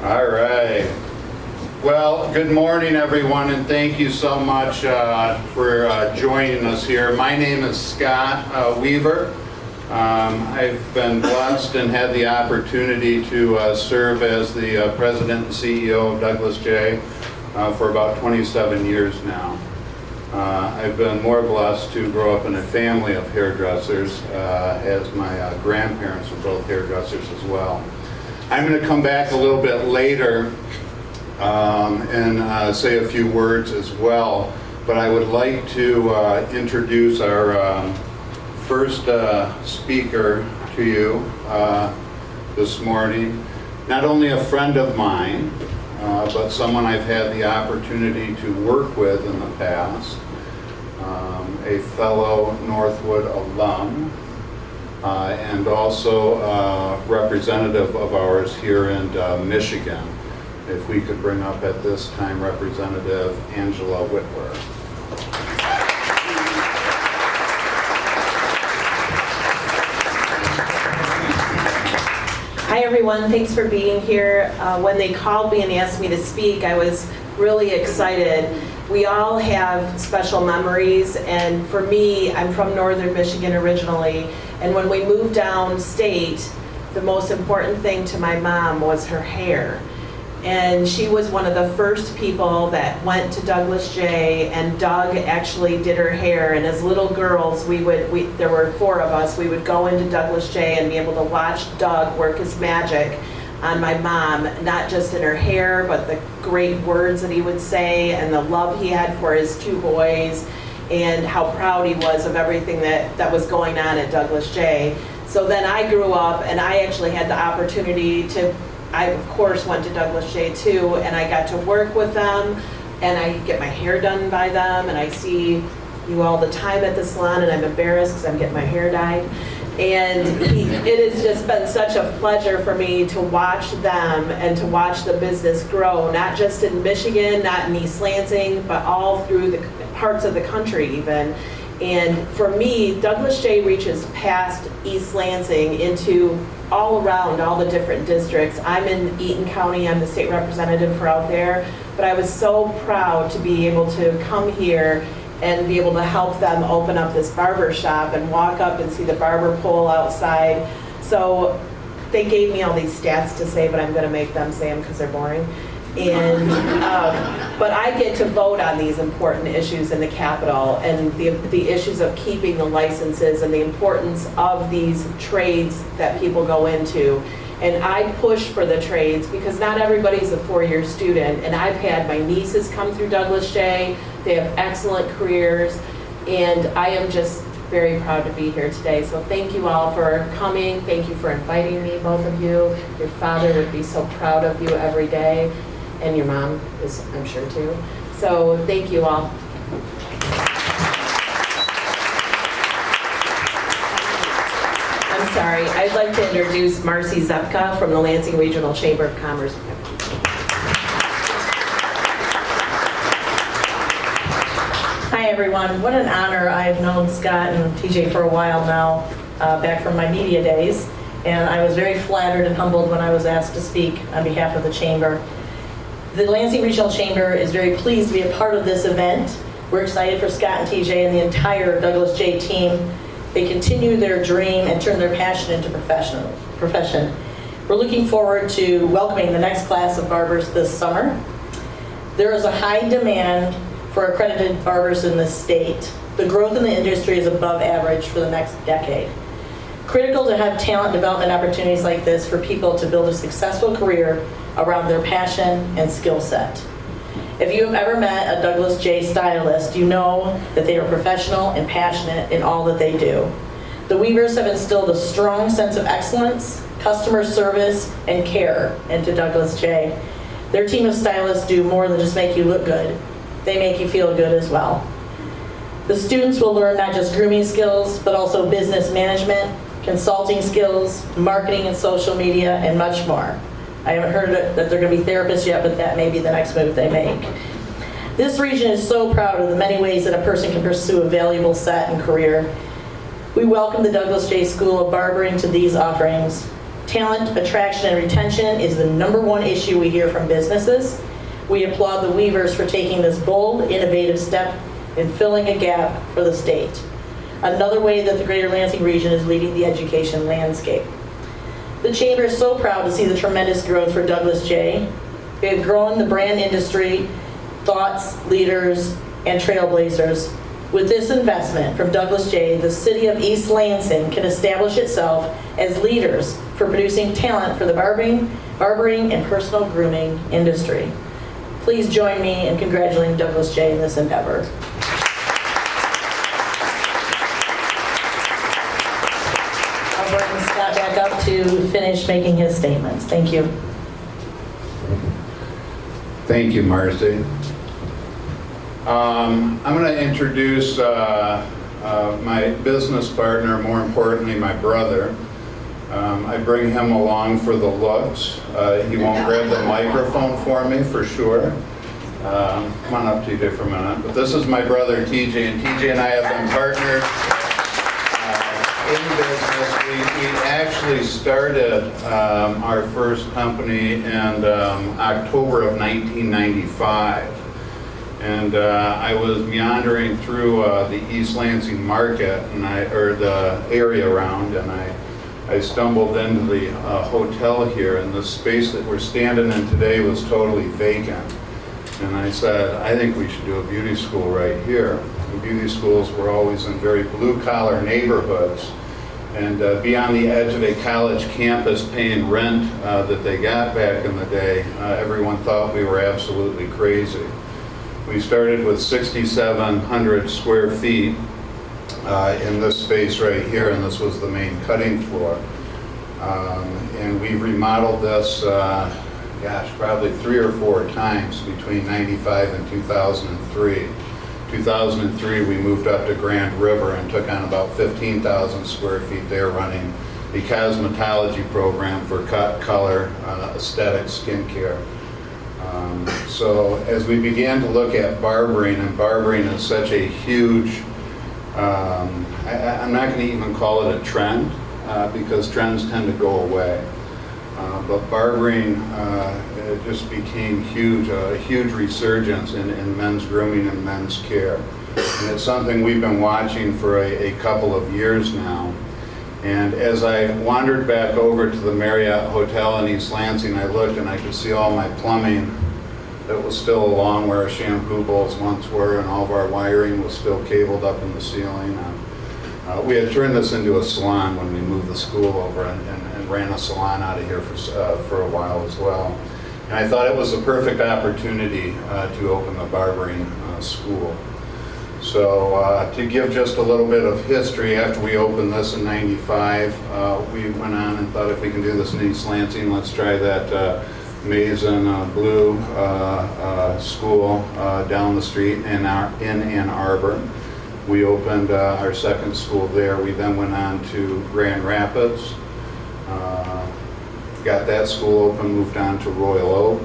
All right. Well, good morning, everyone, and thank you so much for joining us here. My name is Scott Weaver. I've been blessed and had the opportunity to serve as the president and CEO of Douglas J for about 27 years now. I've been more blessed to grow up in a family of hairdressers, as my grandparents were both hairdressers as well. I'm going to come back a little bit later and say a few words as well, but I would like to introduce our first speaker to you this morning. Not only a friend of mine, but someone I've had the opportunity to work with in the past, a fellow Northwood alum, and also a representative of ours here in Michigan. If we could bring up at this time Representative Angela Witwer. Hi everyone, thanks for being here. When they called me and asked me to speak, I was really excited. We all have special memories, and for me, I'm from Northern Michigan originally, and when we moved downstate, the most important thing to my mom was her hair. And she was one of the first people that went to Douglas J, and Doug actually did her hair. And as little girls, there were 4 of us, we would go into Douglas J and be able to watch Doug work his magic on my mom, not just in her hair, but the great words that he would say and the love he had for his 2 boys and how proud he was of everything that was going on at Douglas J. So then I grew up and I actually had the opportunity I of course went to Douglas J too, and I got to work with them and I get my hair done by them, and I see you all the time at the salon, and I'm embarrassed because I'm getting my hair dyed. And it has just been such a pleasure for me to watch them and to watch the business grow, not just in Michigan, not in East Lansing, but all through the parts of the country even. And for me, Douglas J reaches past East Lansing into all around all the different districts. I'm in Eaton County, I'm the state representative for out there, but I was so proud to be able to come here and be able to help them open up this barber shop and walk up and see the barber pole outside. So they gave me all these stats to say, but I'm going to make them say them because they're boring. And but I get to vote on these important issues in the Capitol, and the issues of keeping the licenses and the importance of these trades that people go into. And I push for the trades because not everybody's a 4-year student, and I've had my nieces come through Douglas J. They have excellent careers, and I am just very proud to be here today. So thank you all for coming. Thank you for inviting me, both of you. Your father would be so proud of you every day, and your mom is, I'm sure, too. So thank you all. I'm sorry, I'd like to introduce Marcy Rzepka from the Lansing Regional Chamber of Commerce. Hi everyone, what an honor. I've known Scott and TJ for a while now, back from my media days, and I was very flattered and humbled when I was asked to speak on behalf of the Chamber. The Lansing Regional Chamber is very pleased to be a part of this event. We're excited for Scott and TJ and the entire Douglas J team. They continue their dream and turn their passion into profession. We're looking forward to welcoming the next class of barbers this summer. There is a high demand for accredited barbers in this state. The growth in the industry is above average for the next decade. Critical to have talent development opportunities like this for people to build a successful career around their passion and skill set. If you have ever met a Douglas J stylist, you know that they are professional and passionate in all that they do. The Weavers have instilled a strong sense of excellence, customer service, and care into Douglas J. Their team of stylists do more than just make you look good. They make you feel good as well. The students will learn not just grooming skills, but also business management, consulting skills, marketing and social media, and much more. I haven't heard that they're going to be therapists yet, but that may be the next move they make. This region is so proud of the many ways that a person can pursue a valuable set and career. We welcome the Douglas J School of Barbering to these offerings. Talent attraction and retention is the #1 issue we hear from businesses. We applaud the Weavers for taking this bold, innovative step in filling a gap for the state. Another way that the Greater Lansing region is leading the education landscape. The Chamber is so proud to see the tremendous growth for Douglas J. We have grown the brand industry, thoughts, leaders, and trailblazers. With this investment from Douglas J., the city of East Lansing can establish itself as leaders for producing talent for the barbering and personal grooming industry. Please join me in congratulating Douglas J. in this endeavor. I'll bring Scott back up to finish making his statements. Thank you. Thank you, Marcy. I'm going to introduce my business partner, more importantly, my brother. I bring him along for the looks. He won't grab the microphone for me, for sure. Come on up, TJ, for a minute. But this is my brother, TJ, and TJ and I have been partners in business. We actually started our first company in October of 1995. And I was meandering through the East Lansing market, or the area around, and I stumbled into the hotel here, and the space that we're standing in today was totally vacant. And I said, I think we should do a beauty school right here. The beauty schools were always in very blue-collar neighborhoods, and be on the edge of a college campus paying rent that they got back in the day, everyone thought we were absolutely crazy. We started with 6,700 square feet in this space right here, and this was the main cutting floor. And we remodeled this, probably 3 or 4 times between 95 and 2003. 2003, we moved up to Grand River and took on about 15,000 square feet there, running a cosmetology program for cut, color, aesthetic, skincare. So as we began to look at barbering, and barbering is such a huge, I'm not going to even call it a trend, because trends tend to go away. But barbering it just became huge, a huge resurgence in men's grooming and men's care. And it's something we've been watching for a couple of years now. And as I wandered back over to the Marriott Hotel in East Lansing, I looked and I could see all my plumbing that was still along where our shampoo bowls once were, and all of our wiring was still cabled up in the ceiling. And, we had turned this into a salon when we moved the school over, and ran a salon out of here for a while as well. And I thought it was a perfect opportunity to open the barbering school. So to give just a little bit of history, after we opened this in '95, we went on and thought, if we can do this in East Lansing, let's try that maize and blue school down the street in Ann Arbor. We opened our second school there. We then went on to Grand Rapids, got that school open, moved on to Royal Oak,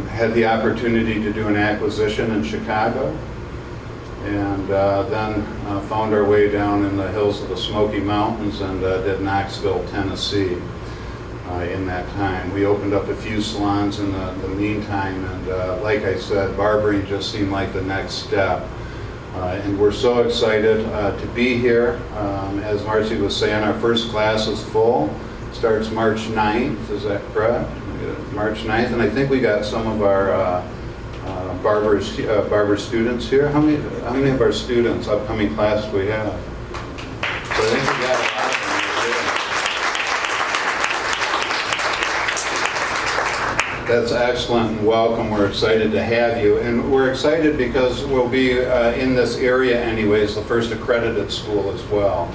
had the opportunity to do an acquisition in Chicago, and then found our way down in the hills of the Smoky Mountains and did Knoxville, Tennessee. In that time, we opened up a few salons in the meantime, and like I said, barbering just seemed like the next step. And we're so excited to be here. As Marcy was saying, our first class is full. Starts March 9th, is that correct? March 9th, and I think we got some of our barber students here. How many of our students, upcoming class, do we have? So I think we got a lot of them. That's excellent and welcome. We're excited to have you. And we're excited because we'll be in this area anyways, the first accredited school as well,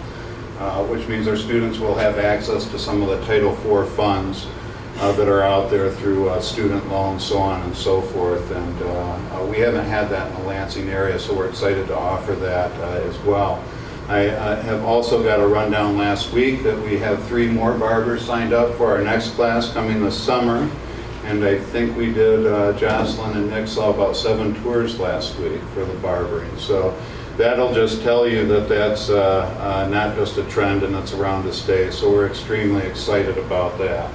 which means our students will have access to some of the Title IV funds that are out there through student loans, so on and so forth. And we haven't had that in the Lansing area, so we're excited to offer that as well. I have also got a rundown last week that we have 3 more barbers signed up for our next class coming this summer. And I think we did, Jocelyn and Nick saw about 7 tours last week for the barbering. So that'll just tell you that that's not just a trend and it's around to stay. So we're extremely excited about that.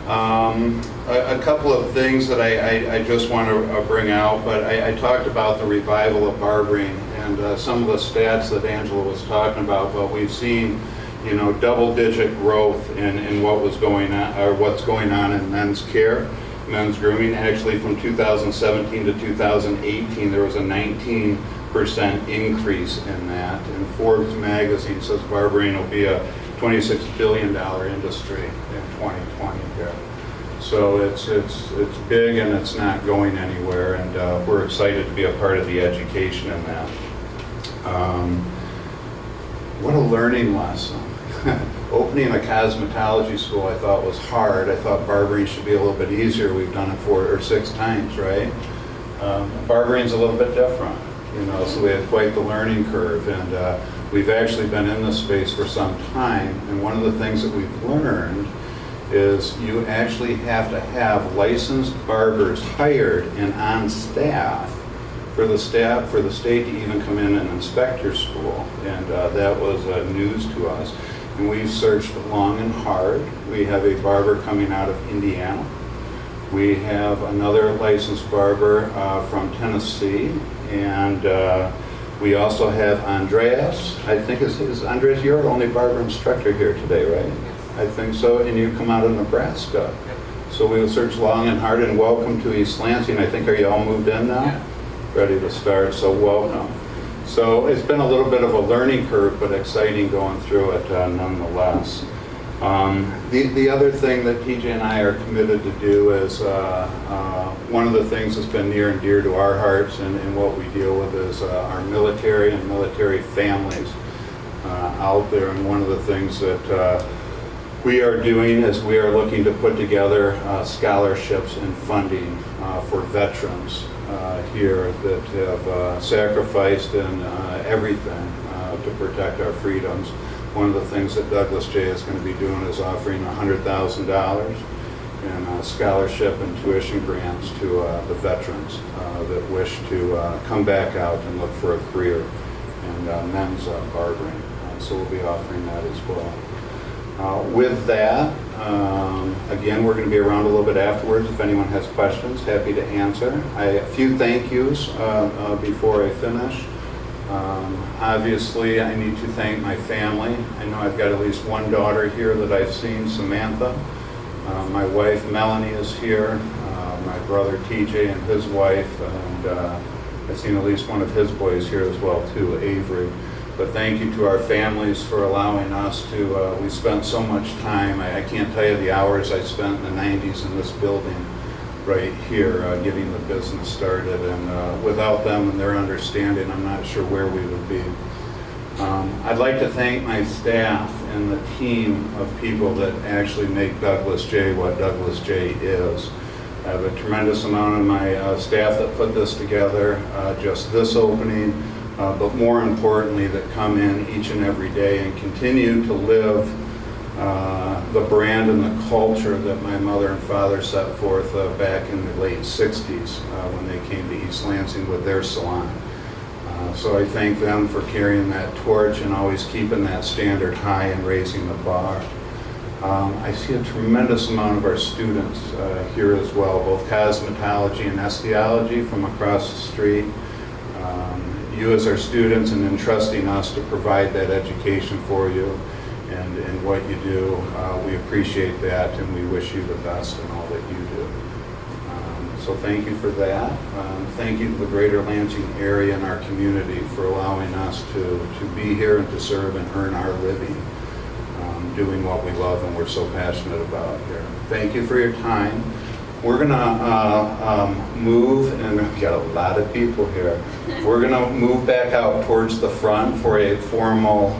A couple of things that I just want to bring out, but I talked about the revival of barbering and some of the stats that Angela was talking about, but we've seen, you know, double-digit growth in what was going on, or what's going on in men's care, men's grooming. Actually, from 2017 to 2018, there was a 19% increase in that. And Forbes magazine says barbering will be a $26 billion industry in 2020 here. So it's big and it's not going anywhere, and we're excited to be a part of the education in that. What a learning lesson. Opening a cosmetology school I thought was hard. I thought barbering should be a little bit easier. We've done it 4 or 6 times, right? Barbering's a little bit different, you know, so we had quite the learning curve, and we've actually been in this space for some time, and one of the things that we've learned is you actually have to have licensed barbers hired and on staff for the state to even come in and inspect your school, and that was news to us. And we've searched long and hard. We have a barber coming out of Indiana. We have another licensed barber from Tennessee, and we also have Andreas. I think is Andreas, you're our only barber instructor here today, right? I think so, and you come out of Nebraska. So we will search long and hard, and welcome to East Lansing. I think, are you all moved in now? Yeah. Ready to start, so welcome. So it's been a little bit of a learning curve, but exciting going through it nonetheless. The other thing that TJ and I are committed to do is, one of the things that's been near and dear to our hearts and what we deal with is our military and military families out there. And one of the things that we are doing is we are looking to put together scholarships and funding for veterans here that have sacrificed in everything to protect our freedoms. One of the things that Douglas J is going to be doing is offering $100,000 in scholarship and tuition grants to the veterans that wish to come back out and look for a career in men's barbering. So we'll be offering that as well. With that, again, we're going to be around a little bit afterwards. If anyone has questions, happy to answer. A few thank yous before I finish. Obviously, I need to thank my family. I know I've got at least one daughter here that I've seen, Samantha. My wife, Melanie, is here. My brother, TJ, and his wife. And I've seen at least one of his boys here as well, too, Avery. But thank you to our families for allowing us to, we spent so much time. I can't tell you the hours I spent in the 90s in this building right here getting the business started. And without them and their understanding, I'm not sure where we would be. I'd like to thank my staff and the team of people that actually make Douglas J what Douglas J is. I have a tremendous amount of my staff that put this together, just this opening. But more importantly, that come in each and every day and continue to live the brand and the culture that my mother and father set forth back in the late 60s when they came to East Lansing with their salon. So I thank them for carrying that torch and always keeping that standard high and raising the bar. I see a tremendous amount of our students here as well, both cosmetology and osteology from across the street. You as our students and entrusting us to provide that education for you and what you do. We appreciate that and we wish you the best in all that you do. So thank you for that. Thank you to the greater Lansing area and our community for allowing us to be here and to serve and earn our living doing what we love and we're so passionate about here. Thank you for your time. We're gonna move, and we've got a lot of people here. We're gonna move back out towards the front for a formal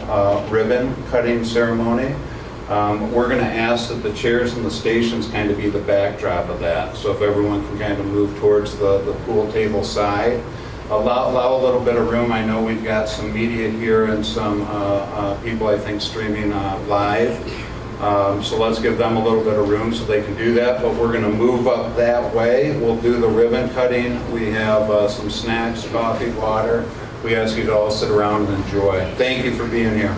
ribbon cutting ceremony. We're gonna ask that the chairs and the stations kind of be the backdrop of that. So if everyone can kind of move towards the pool table side. Allow a little bit of room. I know we've got some media here and some people, I think, streaming live. So let's give them a little bit of room so they can do that, but we're gonna move up that way. We'll do the ribbon cutting. We have some snacks, coffee, water we ask you to all sit around and enjoy. Thank you for being here.